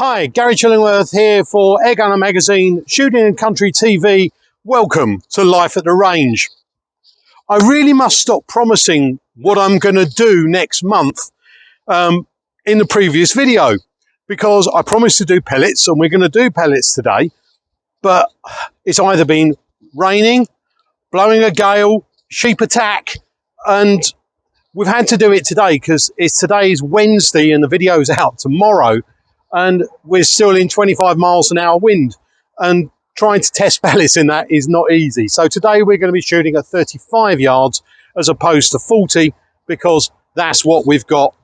Hi, Gary Chillingworth here for Airgun Magazine, Shooting and Country TV. Welcome to Life at the Range. I really must stop promising what I'm going to do next month in the previous video, because I promised to do pellets and we're going to do pellets today, but it's either been raining, blowing a gale, sheep attack, and we've had to do it today because today's Wednesday and the video's out tomorrow. And we're still in 25 miles an hour wind, and trying to test pellets in that is not easy. So today we're going to be shooting at 35 yards as opposed to 40, because that's what we've got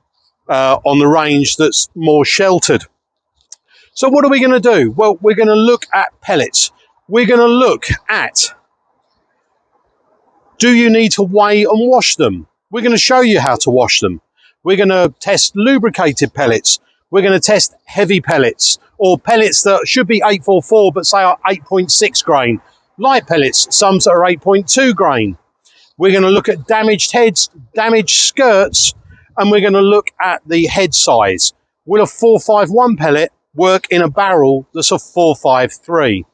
on the range that's more sheltered. So what are we going to do? Well, we're going to look at pellets. We're going to look at, do you need to weigh and wash them? We're going to show you how to wash them. We're going to test lubricated pellets. We're going to test heavy pellets, or pellets that should be 844 but say are 8.6 grain. Light pellets, some that are 8.2 grain. We're going to look at damaged heads, damaged skirts, and we're going to look at the head size. Will a 451 pellet work in a barrel that's a 453?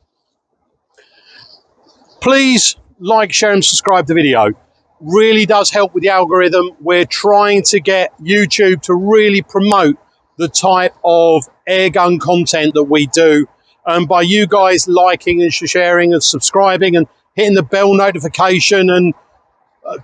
Please like, share and subscribe to the video. Really does help with the algorithm. We're trying to get YouTube to really promote the type of airgun content that we do, and by you guys liking and sharing and subscribing and hitting the bell notification and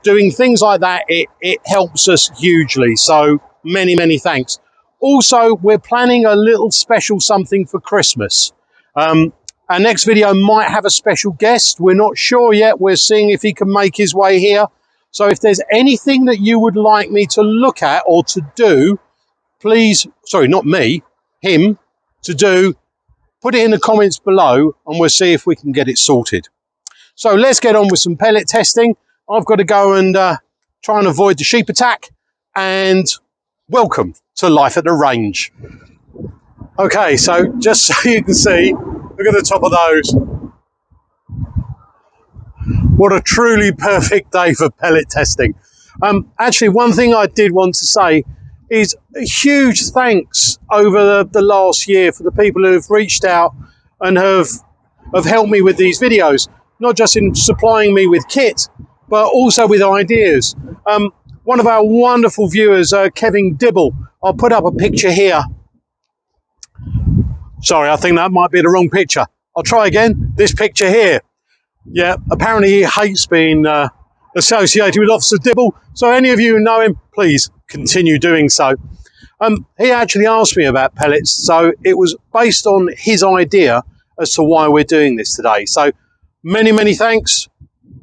doing things like that, it helps us hugely. So many thanks. Also, we're planning a little special something for Christmas. Our next video might have a special guest. We're not sure yet. We're seeing if he can make his way here. So if there's anything that you would like me to look at or to do, please, sorry, not me, him, to do, put it in the comments below and we'll see if we can get it sorted. So let's get on with some pellet testing. I've got to go and try and avoid the sheep attack, and welcome to Life at the Range. Okay, so just so you can see, look at the top of those. What a truly perfect day for pellet testing. Actually, one thing I did want to say is a huge thanks over the last year for the people who have reached out and have helped me with these videos, not just in supplying me with kit, but also with ideas. One of our wonderful viewers, Kevin Dibble, I'll put up a picture here. Sorry, I think that might be the wrong picture. I'll try again. This picture here. Yeah, apparently he hates being associated with Officer Dibble. So any of you who know him, please continue doing so. He actually asked me about pellets, so it was based on his idea as to why we're doing this today. So many thanks,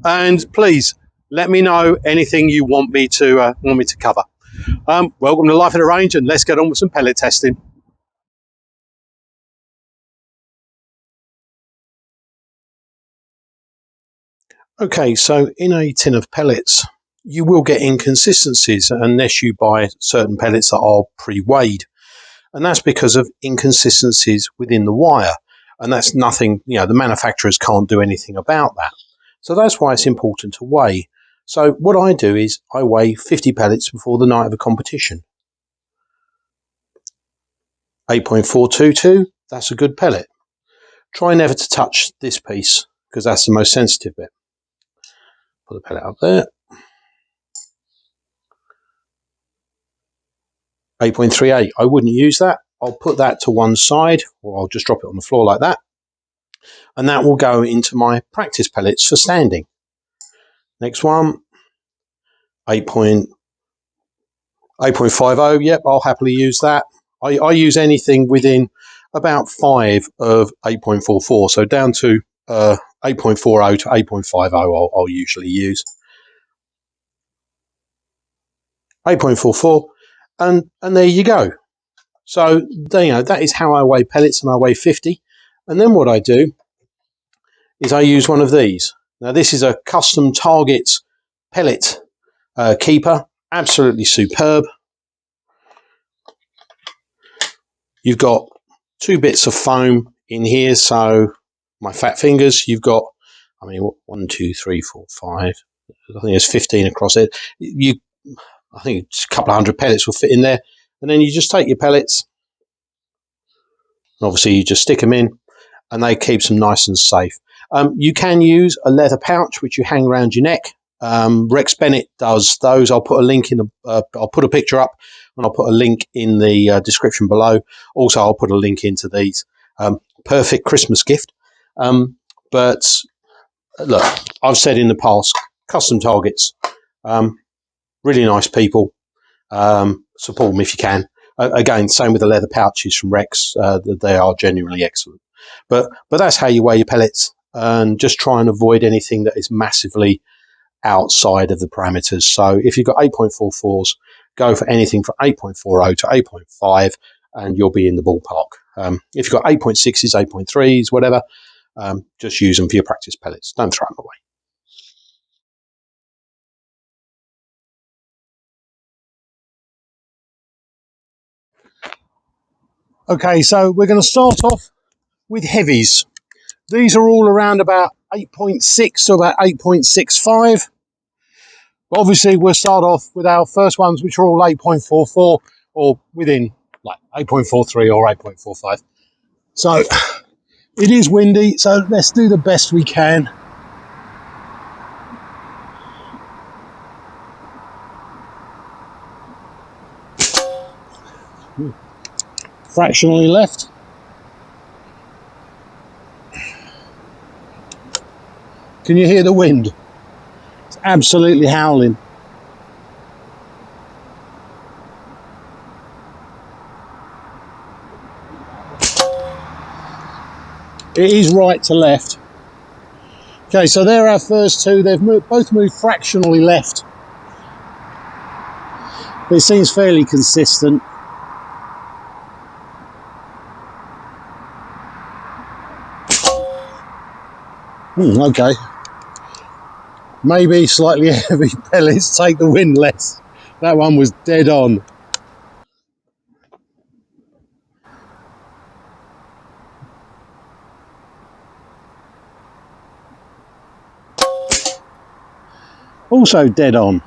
and please let me know anything you want me to cover. Welcome to Life at the Range, and let's get on with some pellet testing. Okay, so in a tin of pellets, you will get inconsistencies unless you buy certain pellets that are pre-weighed. And that's because of inconsistencies within the wire. And that's nothing, the manufacturers can't do anything about that. So that's why it's important to weigh. So what I do is I weigh 50 pellets before the night of a competition. 8.422, that's a good pellet. Try never to touch this piece, because that's the most sensitive bit. Put the pellet up there. 8.38, I wouldn't use that. I'll put that to one side, or I'll just drop it on the floor like that. And that will go into my practice pellets for standing. Next one, 8.50, yep, I'll happily use that. I use anything within about 5 of 8.44, so down to 8.40 to 8.50 I'll usually use. 8.44, and there you go. So that is how I weigh pellets, and I weigh 50. And then what I do is I use one of these. Now this is a custom Target pellet keeper, absolutely superb. You've got 2 bits of foam in here, so my fat fingers, you've got, 1, 2, 3, 4, 5, I think there's 15 across it. I think a couple of hundred pellets will fit in there. And then you just take your pellets obviously you just stick them in and they keep them nice and safe. You can use a leather pouch which you hang around your neck. Rex Bennett does those. I'll put a link in I'll put a picture up and I'll put a link in the description below. Also, I'll put a link into these. Perfect Christmas gift. But look, I've said in the past, custom targets, really nice people. Support them if you can. Again, same with the leather pouches from Rex. They are genuinely excellent. But that's how you weigh your pellets, and just try and avoid anything that is massively outside of the parameters. So if you've got 8.44s, go for anything from 8.40 to 8.5, and you'll be in the ballpark. If you've got 8.6s, 8.3s, whatever, just use them for your practice pellets. Don't throw them away. Okay, so we're going to start off with heavies. These are all around about 8.6 to about 8.65. Obviously, we'll start off with our first ones, which are all 8.44 or within like 8.43 or 8.45. So it is windy, so let's do the best we can. Fractionally left. Can you hear the wind? It's absolutely howling. It is right to left. Okay, so there are our first two. They've both moved fractionally left. It seems fairly consistent. Okay. Maybe slightly heavy pellets take the wind less. That one was dead on. Also dead on.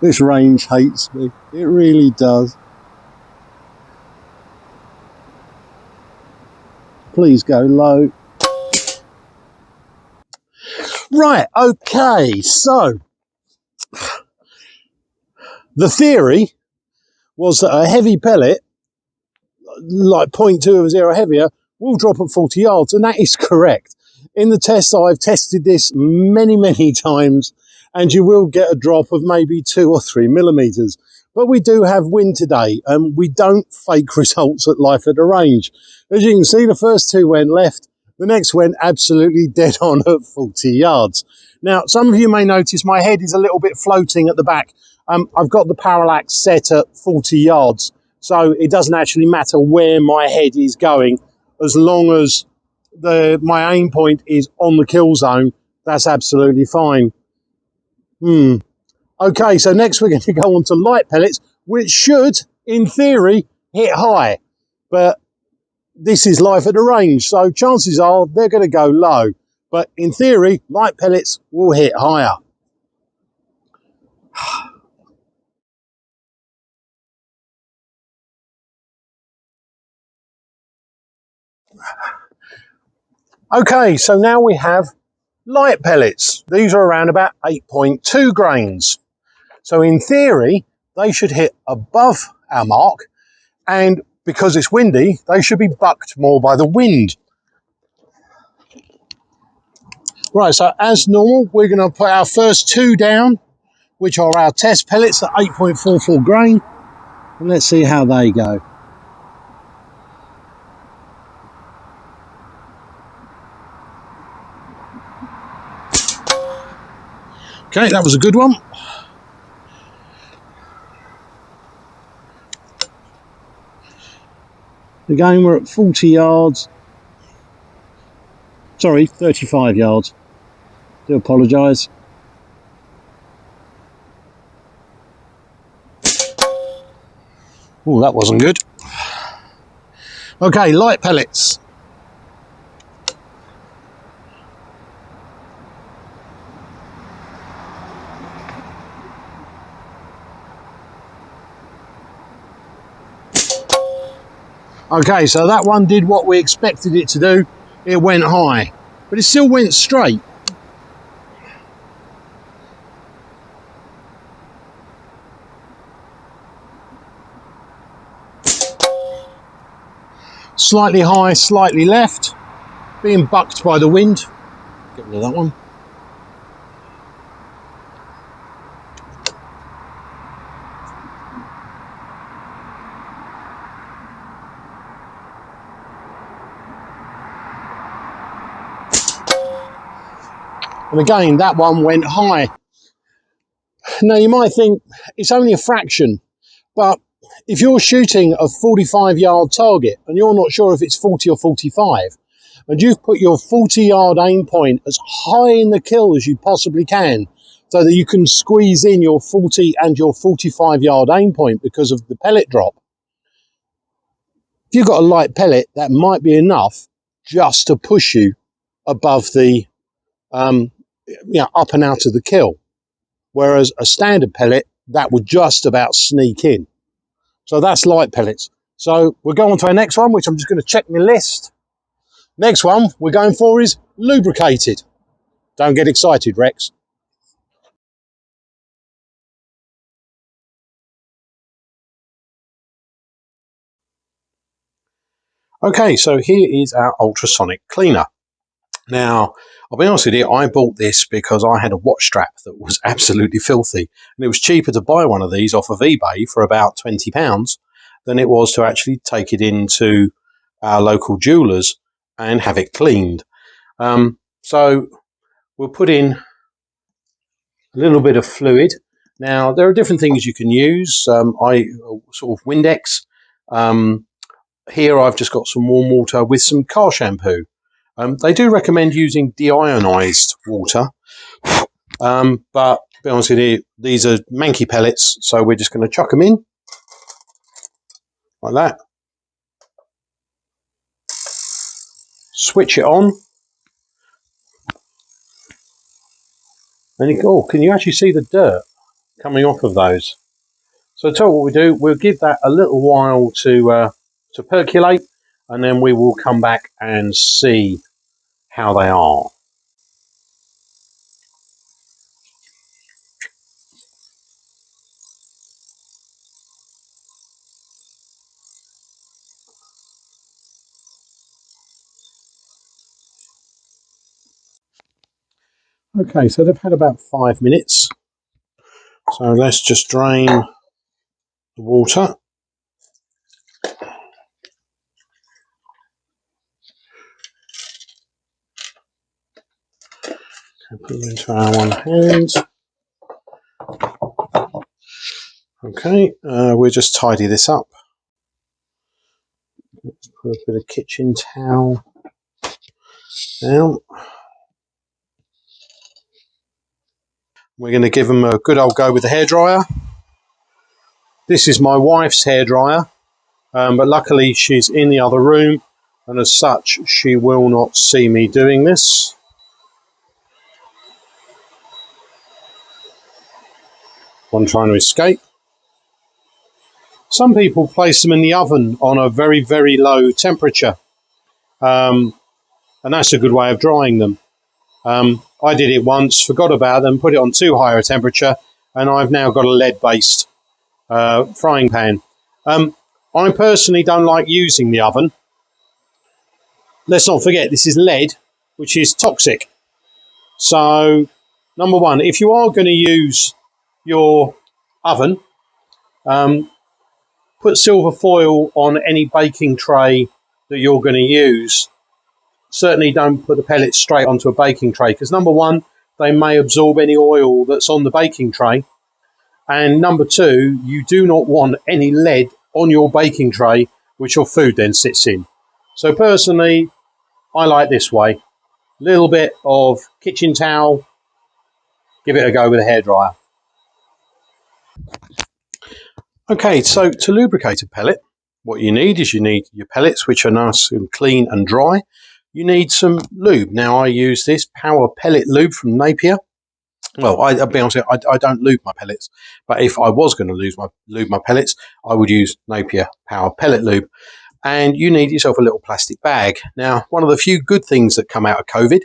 This range hates me. It really does. Please go low. Right, okay, so the theory was that a heavy pellet, like 0.2 of a zero heavier, will drop at 40 yards, and that is correct. In the test, I've tested this many times, and you will get a drop of maybe 2 or 3 millimeters. But we do have wind today, and we don't fake results at life at the range. As you can see, the first two went left, the next went absolutely dead on at 40 yards. Now, some of you may notice my head is a little bit floating at the back. I've got the parallax set at 40 yards, so it doesn't actually matter where my head is going, as long as my aim point is on the kill zone. That's absolutely fine. Okay, so next we're going to go on to light pellets, which should, in theory, hit high. But this is life at the range, so chances are they're going to go low. But in theory, light pellets will hit higher. Okay, so now we have light pellets. These are around about 8.2 grains. So in theory, they should hit above our mark, and because it's windy, they should be bucked more by the wind. Right, so as normal, we're going to put our first two down, which are our test pellets at 8.44 grain, and let's see how they go. Okay, that was a good one. Again, we're at 40 yards. Sorry, 35 yards. Do apologise. Oh, that wasn't good. Okay, light pellets. Okay, so that one did what we expected it to do. It went high, but it still went straight. Slightly high, slightly left, being bucked by the wind. Get rid of that one. And again, that one went high. Now you might think it's only a fraction, but if you're shooting a 45-yard target and you're not sure if it's 40 or 45, and you've put your 40-yard aim point as high in the kill as you possibly can, so that you can squeeze in your 40 and your 45-yard aim point because of the pellet drop. If you've got a light pellet, that might be enough just to push you above the, up and out of the kill. Whereas a standard pellet, that would just about sneak in. So that's light pellets. So we'll go on to our next one, which I'm just going to check my list. Next one we're going for is lubricated. Don't get excited, Rex. Okay, so here is our ultrasonic cleaner. Now, I'll be honest with you, I bought this because I had a watch strap that was absolutely filthy. And it was cheaper to buy one of these off of eBay for about £20 than it was to actually take it into our local jewellers and have it cleaned. So we'll put in a little bit of fluid. Now, there are different things you can use. I sort of Windex. Here I've just got some warm water with some car shampoo. They do recommend using deionized water, but to be honest with you, these are manky pellets, so we're just going to chuck them in like that. Switch it on, and can you actually see the dirt coming off of those? So tell you what we do, we'll give that a little while to percolate, and then we will come back and see how they are. Okay, so they've had about 5 minutes. So let's just drain the water. Put them into our one hand. Okay, we'll just tidy this up. Let's put a bit of kitchen towel down. We're going to give them a good old go with the hairdryer. This is my wife's hairdryer, but luckily she's in the other room, and as such she will not see me doing this. One trying to escape. Some people place them in the oven on a very, very low temperature, and that's a good way of drying them. I did it once, forgot about them, put it on too high a temperature, and I've now got a lead-based frying pan. I personally don't like using the oven. Let's not forget this is lead, which is toxic. So, number one, if you are going to use your oven, put silver foil on any baking tray that you're going to use. Certainly don't put the pellets straight onto a baking tray, because number one, they may absorb any oil that's on the baking tray. And number two, you do not want any lead on your baking tray, which your food then sits in. So personally, I like this way. Little bit of kitchen towel, give it a go with a hairdryer. Okay, so to lubricate a pellet, what you need is your pellets, which are nice and clean and dry. You need some lube. Now I use this Power Pellet Lube from Napier. Well, I'll be honest, I don't lube my pellets, but if I was going to lube my pellets, I would use Napier Power Pellet Lube. and you need yourself a little plastic bag. Now, one of the few good things that come out of COVID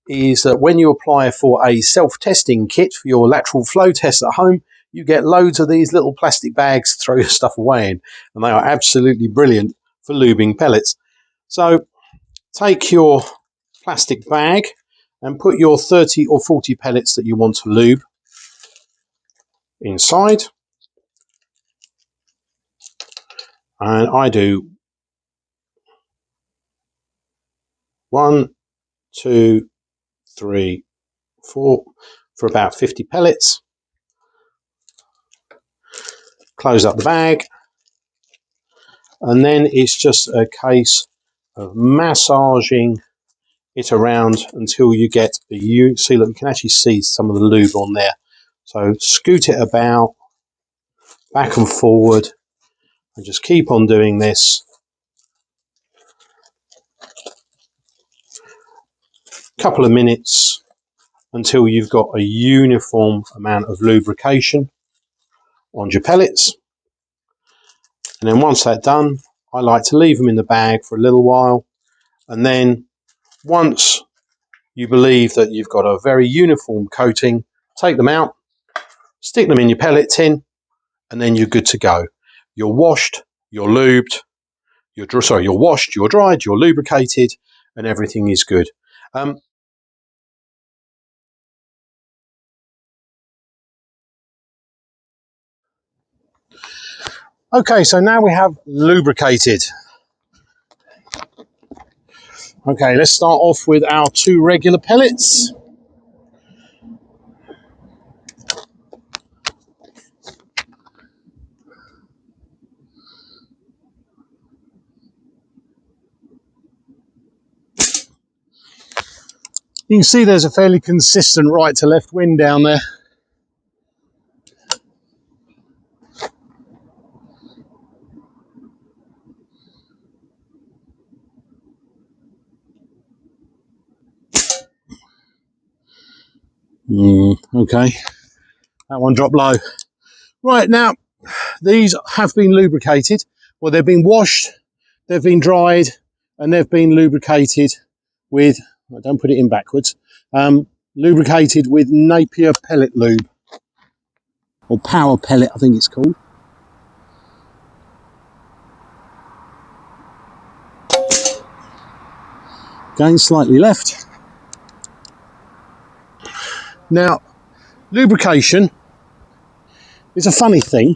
is that when you apply for a self-testing kit for your lateral flow test at home, you get loads of these little plastic bags to throw your stuff away in, and they are absolutely brilliant for lubing pellets. So take your plastic bag and put your 30 or 40 pellets that you want to lube inside. And I do 1, 2, 3, 4 for about 50 pellets. Close up the bag, and then it's just a case of massaging it around until you get the see, look, you can actually see some of the lube on there. So scoot it about back and forward and just keep on doing this. A couple of minutes until you've got a uniform amount of lubrication on your pellets. And then once that's done, I like to leave them in the bag for a little while, and then once you believe that you've got a very uniform coating, take them out, stick them in your pellet tin, and then you're good to go. You're washed, you're lubed, you're washed, you're dried, you're lubricated, and everything is good. Okay, so now we have lubricated. Okay, let's start off with our 2 regular pellets. You can see there's a fairly consistent right to left wind down there. Okay, that one dropped low. Right, now these have been lubricated. Well, they've been washed, they've been dried, and they've been lubricated with, don't put it in backwards, lubricated with Napier pellet lube, or power pellet I think it's called. Going slightly left. Now, lubrication is a funny thing.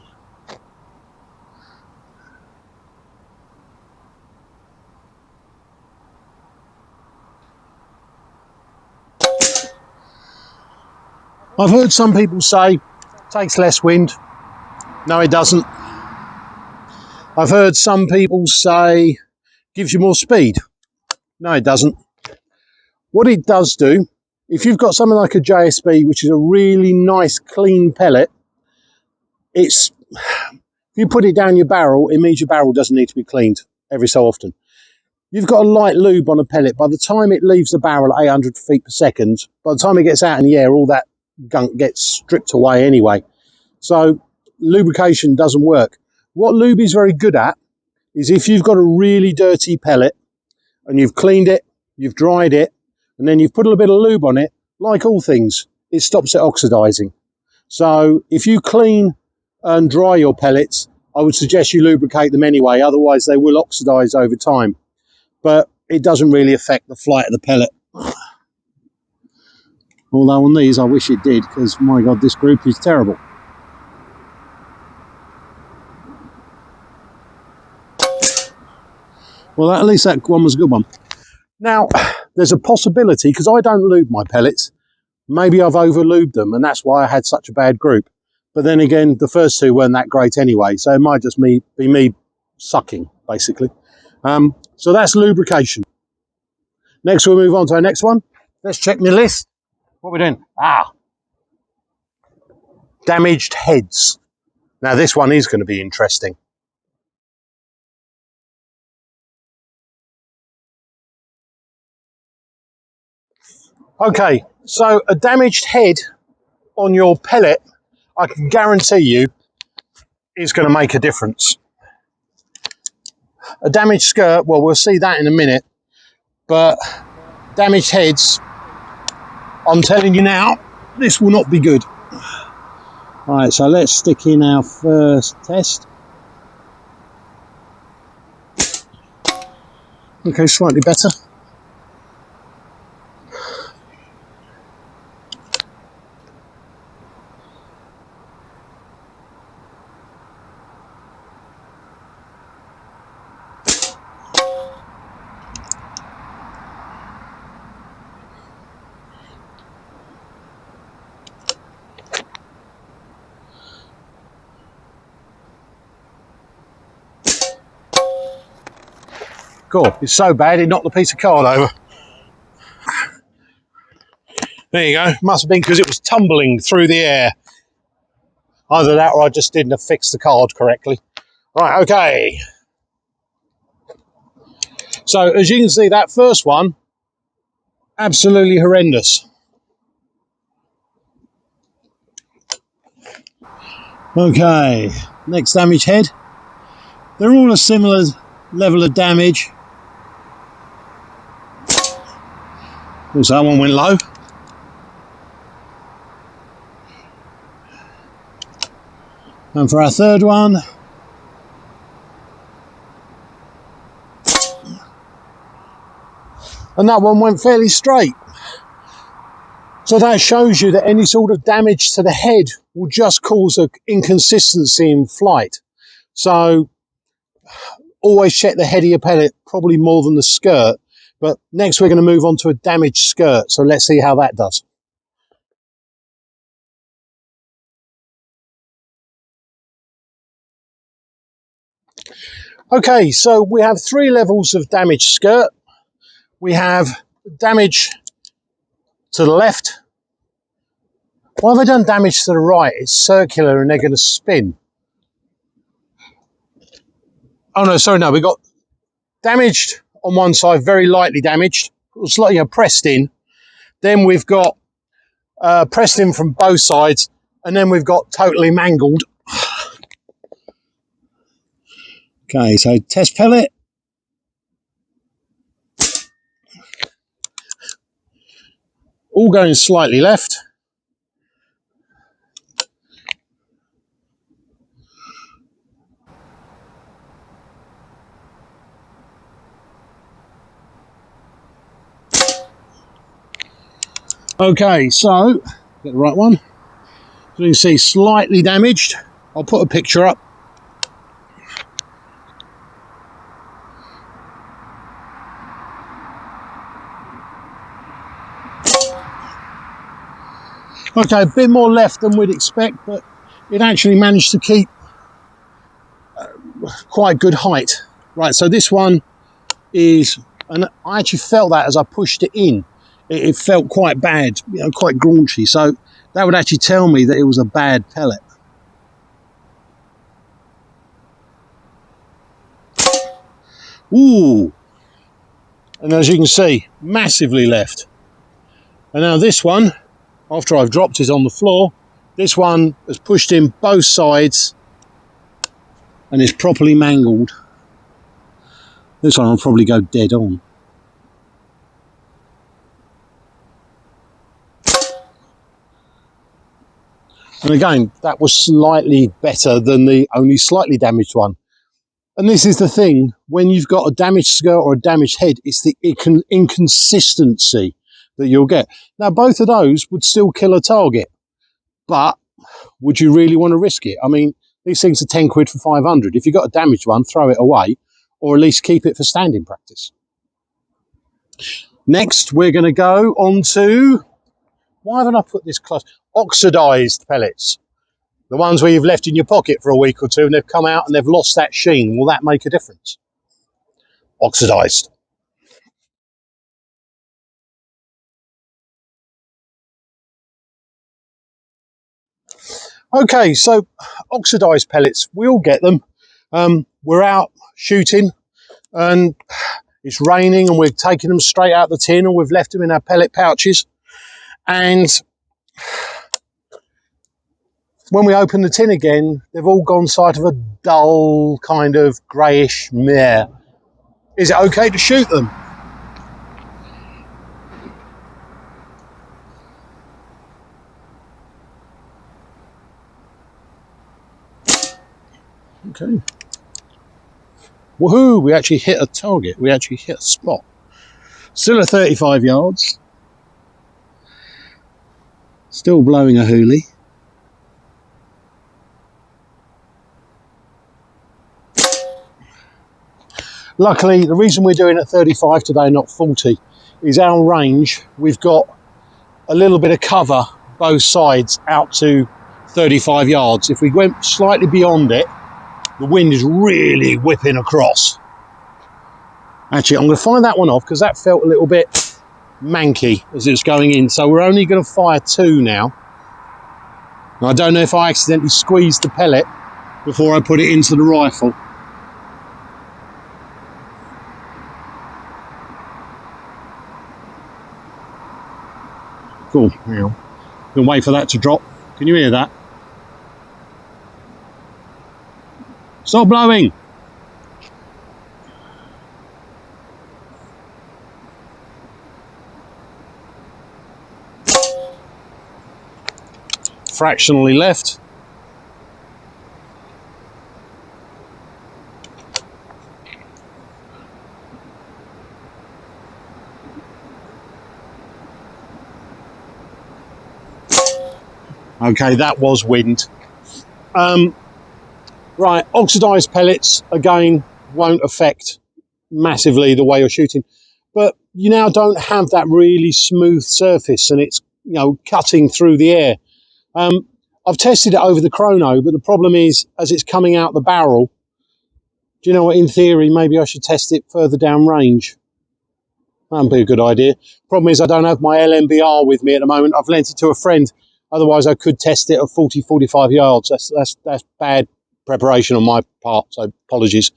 I've heard some people say it takes less wind. No, it doesn't. I've heard some people say gives you more speed. No, it doesn't. What it does do, if you've got something like a JSB, which is a really nice clean pellet, if you put it down your barrel, it means your barrel doesn't need to be cleaned every so often. You've got a light lube on a pellet. By the time it leaves the barrel at 800 feet per second, by the time it gets out in the air, all that gunk gets stripped away anyway. So lubrication doesn't work. What lube is very good at is if you've got a really dirty pellet and you've cleaned it, you've dried it, and then you've put a little bit of lube on it, like all things, it stops it oxidizing. So if you clean and dry your pellets, I would suggest you lubricate them anyway, otherwise they will oxidize over time. But it doesn't really affect the flight of the pellet. Although on these I wish it did, because my God, this group is terrible. Well, at least that one was a good one. Now, there's a possibility, because I don't lube my pellets, maybe I've over-lubed them, and that's why I had such a bad group. But then again, the first 2 weren't that great anyway, so it might just be me sucking, basically. So that's lubrication. Next, we'll move on to our next one. Let's check my list. What are we doing? Damaged heads. Now, this one is going to be interesting. Okay, so a damaged head on your pellet, I can guarantee you, is going to make a difference. A damaged skirt, well, we'll see that in a minute, but damaged heads, I'm telling you now, this will not be good. Right, so let's stick in our first test. Okay, slightly better. Cool, it's so bad it knocked the piece of card over. There you go, must have been because it was tumbling through the air. Either that or I just didn't have fixed the card correctly. Right, okay. So as you can see, that first one, absolutely horrendous. Okay, next damage head. They're all a similar level of damage. So that one went low. And for our third one, and that one went fairly straight. So that shows you that any sort of damage to the head will just cause an inconsistency in flight. So always check the head of your pellet, probably more than the skirt. But next we're going to move on to a damaged skirt. So let's see how that does. Okay, so we have 3 levels of damaged skirt. We have damage to the left. Why have I done damage to the right? It's circular and they're going to spin. Oh no, sorry, no, we got damaged on one side, very lightly damaged. It was like, pressed in. Then we've got pressed in from both sides, and then we've got totally mangled. Okay, so test pellet. All going slightly left. Okay, so get the right one. So you can see slightly damaged. I'll put a picture up. Okay, a bit more left than we'd expect, but it actually managed to keep quite good height. Right, so this one is, and I actually felt that as I pushed it in. It felt quite bad, quite graunchy. So that would actually tell me that it was a bad pellet. Ooh. And as you can see, massively left. And now this one, after I've dropped it on the floor, this one has pushed in both sides and is properly mangled. This one will probably go dead on. And again, that was slightly better than the only slightly damaged one. And this is the thing, when you've got a damaged skirt or a damaged head, it's the inconsistency that you'll get. Now, both of those would still kill a target, but would you really want to risk it? I mean, these things are 10 quid for 500. If you've got a damaged one, throw it away, or at least keep it for standing practice. Next, we're going to go on to, why haven't I put this close? Oxidised pellets. The ones where you've left in your pocket for a week or two and they've come out and they've lost that sheen. Will that make a difference? Oxidised. Okay, so oxidised pellets, we all get them. We're out shooting and it's raining and we've taken them straight out the tin or we've left them in our pellet pouches. And when we open the tin again, they've all gone sort of a dull kind of greyish meh. Is it okay to shoot them? Okay. Woohoo! We actually hit a target. We actually hit a spot. Still at 35 yards. Still blowing a hoolie. Luckily, the reason we're doing at 35 today, not 40, is our range. We've got a little bit of cover both sides out to 35 yards. If we went slightly beyond it, the wind is really whipping across. Actually, I'm going to fire that one off because that felt a little bit manky as it was going in. So we're only going to fire 2 now. And I don't know if I accidentally squeezed the pellet before I put it into the rifle. Cool. Now, gonna wait for that to drop. Can you hear that? Stop blowing. Fractionally left. Okay, that was wind. Right, oxidised pellets, again, won't affect massively the way you're shooting. But you now don't have that really smooth surface and it's, you know, cutting through the air. I've tested it over the chrono, but the problem is, as it's coming out the barrel, do you know what, in theory, maybe I should test it further down range. That'd be a good idea. Problem is I don't have my LMBR with me at the moment. I've lent it to a friend. Otherwise I could test it at 40, 45 yards. That's bad preparation on my part, so apologies.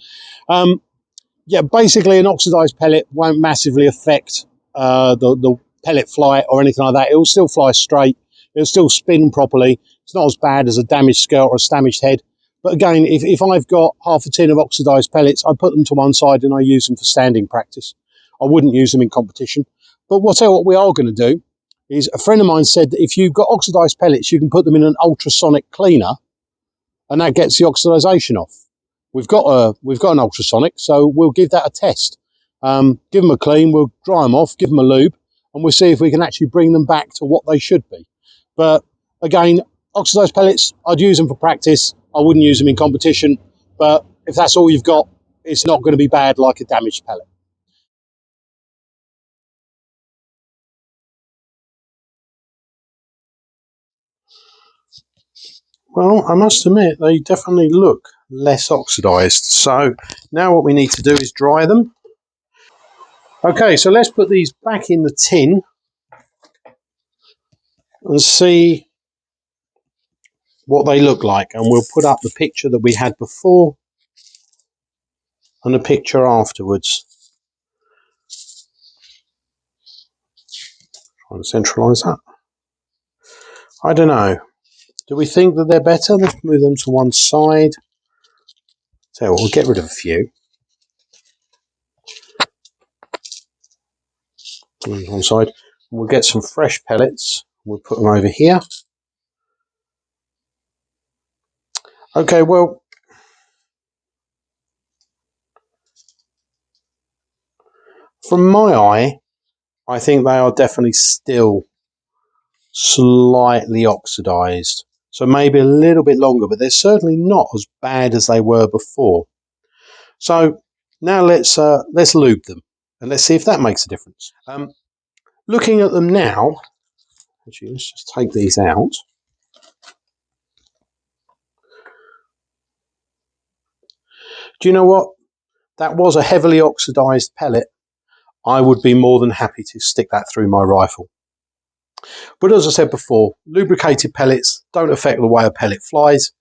Yeah, basically an oxidised pellet won't massively affect the pellet flight or anything like that. It will still fly straight. It'll still spin properly. It's not as bad as a damaged skirt or a damaged head. But again, if I've got half a tin of oxidised pellets, I put them to one side and I use them for standing practice. I wouldn't use them in competition. But what we are going to do is, a friend of mine said that if you've got oxidised pellets, you can put them in an ultrasonic cleaner and that gets the oxidisation off. We've got an ultrasonic, so we'll give that a test. Give them a clean, we'll dry them off, give them a lube, and we'll see if we can actually bring them back to what they should be. But again, oxidised pellets, I'd use them for practice. I wouldn't use them in competition. But if that's all you've got, it's not going to be bad like a damaged pellet. Well, I must admit, they definitely look less oxidised. So now what we need to do is dry them. Okay, so let's put these back in the tin and see what they look like. And we'll put up the picture that we had before and a picture afterwards. Try and centralise that. I don't know. Do we think that they're better? Let's move them to one side. So we'll get rid of a few. Put them to one side. We'll get some fresh pellets. We'll put them over here. Okay, well, from my eye, I think they are definitely still slightly oxidised. So maybe a little bit longer, but they're certainly not as bad as they were before. So now let's lube them and let's see if that makes a difference. Looking at them now, actually, let's just take these out. Do you know what? That was a heavily oxidised pellet. I would be more than happy to stick that through my rifle. But as I said before, lubricated pellets don't affect the way a pellet flies.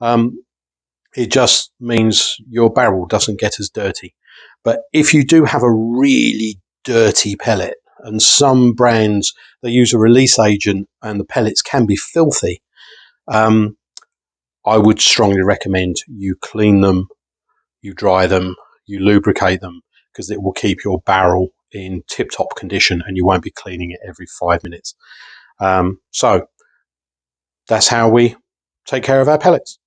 It just means your barrel doesn't get as dirty. But if you do have a really dirty pellet, and some brands, they use a release agent and the pellets can be filthy, I would strongly recommend you clean them, you dry them, you lubricate them, because it will keep your barrel in tip-top condition and you won't be cleaning it every 5 minutes. So that's how we take care of our pellets.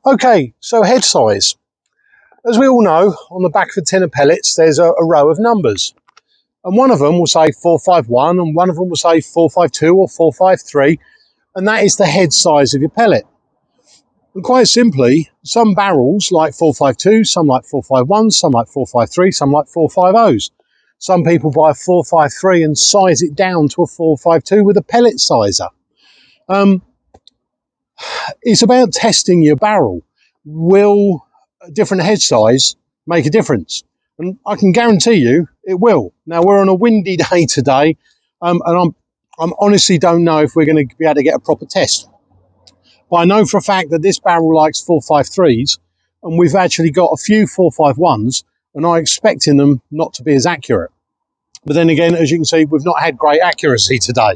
Okay, so head size. As we all know, on the back of a tin of pellets, there's a row of numbers. And one of them will say 451, and one of them will say 452 or 453, and that is the head size of your pellet. And quite simply, some barrels like 452, some like 451, some like 453, some like 450s. Some people buy a 453 and size it down to a 452 with a pellet sizer. It's about testing your barrel. Will a different head size make a difference? And I can guarantee you it will. Now, we're on a windy day today, and I'm honestly don't know if we're going to be able to get a proper test. But I know for a fact that this barrel likes 453s, and we've actually got a few 451s, and I'm expecting them not to be as accurate. But then again, as you can see, we've not had great accuracy today.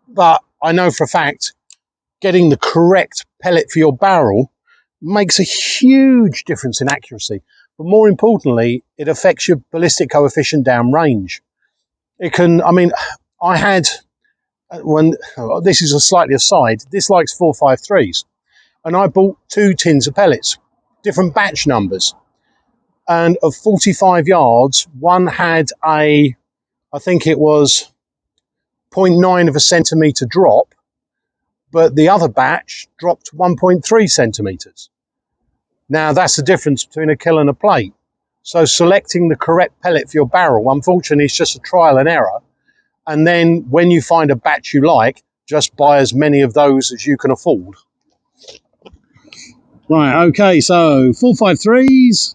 But I know for a fact getting the correct pellet for your barrel makes a huge difference in accuracy. But more importantly, it affects your ballistic coefficient down range. It can, I mean, I had, this is a slightly aside, this likes 453s. And I bought 2 tins of pellets, different batch numbers. And of 45 yards, one had I think it was 0.9 of a centimetre drop, but the other batch dropped 1.3 centimetres. Now, that's the difference between a kill and a plate. So selecting the correct pellet for your barrel, unfortunately, it's just a trial and error. And then when you find a batch you like, just buy as many of those as you can afford. Right, okay, so 453s.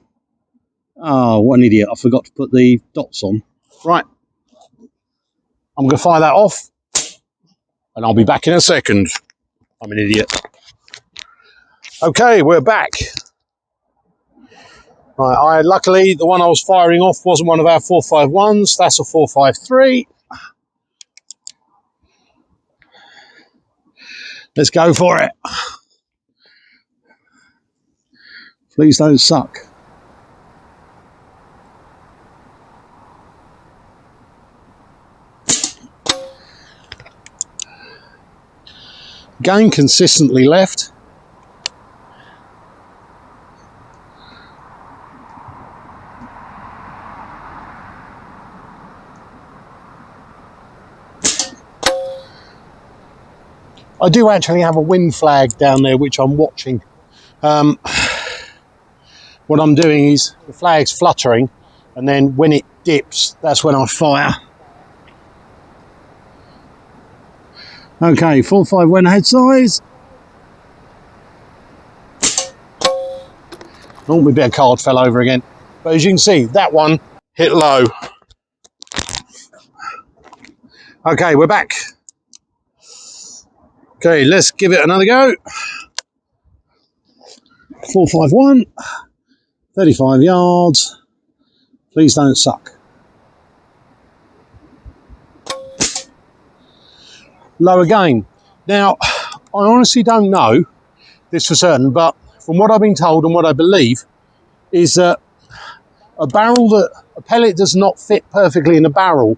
Oh, what an idiot. I forgot to put the dots on. Right. I'm going to fire that off, and I'll be back in a second. I'm an idiot. Okay, we're back. Right, luckily, the one I was firing off wasn't one of our 451s. That's a 453. Let's go for it. Please don't suck. Going consistently left. I do actually have a wind flag down there which I'm watching. What I'm doing is the flag's fluttering, and then when it dips, that's when I fire. Okay, 451 head size. Oh, my bit of card fell over again. But as you can see, that one hit low. Okay, we're back. Okay, let's give it another go. 451, 35 yards. Please don't suck. Low again. Now, I honestly don't know this for certain, but from what I've been told and what I believe is that a pellet does not fit perfectly in a barrel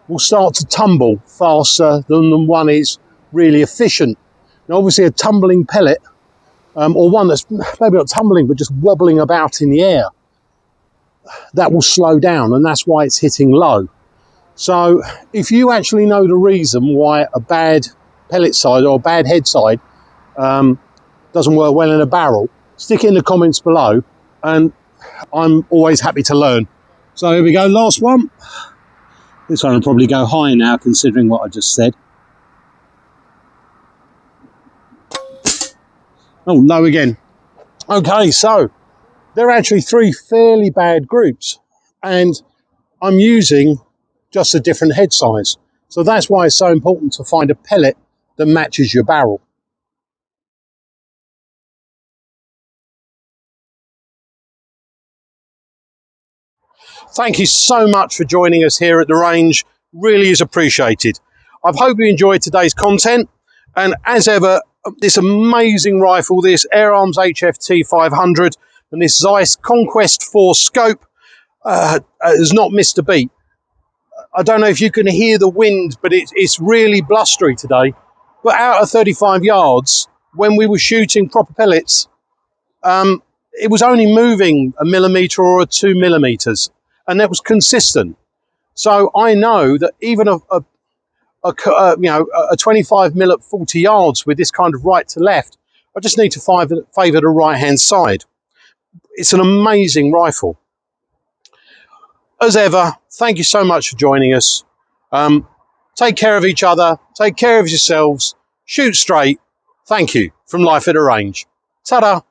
will start to tumble faster than the one is really efficient. Now, obviously, a tumbling pellet, or one that's maybe not tumbling, but just wobbling about in the air, that will slow down, and that's why it's hitting low. So if you actually know the reason why a bad pellet side or a bad head side doesn't work well in a barrel, stick it in the comments below, and I'm always happy to learn. So here we go, last one. This one will probably go high now, considering what I just said. Oh, low again. Okay, so there are actually 3 fairly bad groups, and I'm using just a different head size. So that's why it's so important to find a pellet that matches your barrel. Thank you so much for joining us here at the range. Really is appreciated. I hope you enjoyed today's content, And as ever, this amazing rifle, this Air Arms HFT 500 and this Zeiss Conquest 4 scope has not missed a beat. I don't know if you can hear the wind, but it's really blustery today. But out of 35 yards, when we were shooting proper pellets, it was only moving a millimetre or 2 millimetres, and that was consistent. So I know that even a 25 mil at 40 yards with this kind of right to left, I just need to favour the right hand side. It's an amazing rifle. As ever, thank you so much for joining us. Take care of each other, take care of yourselves, shoot straight. Thank you from Life at a Range. Ta-da!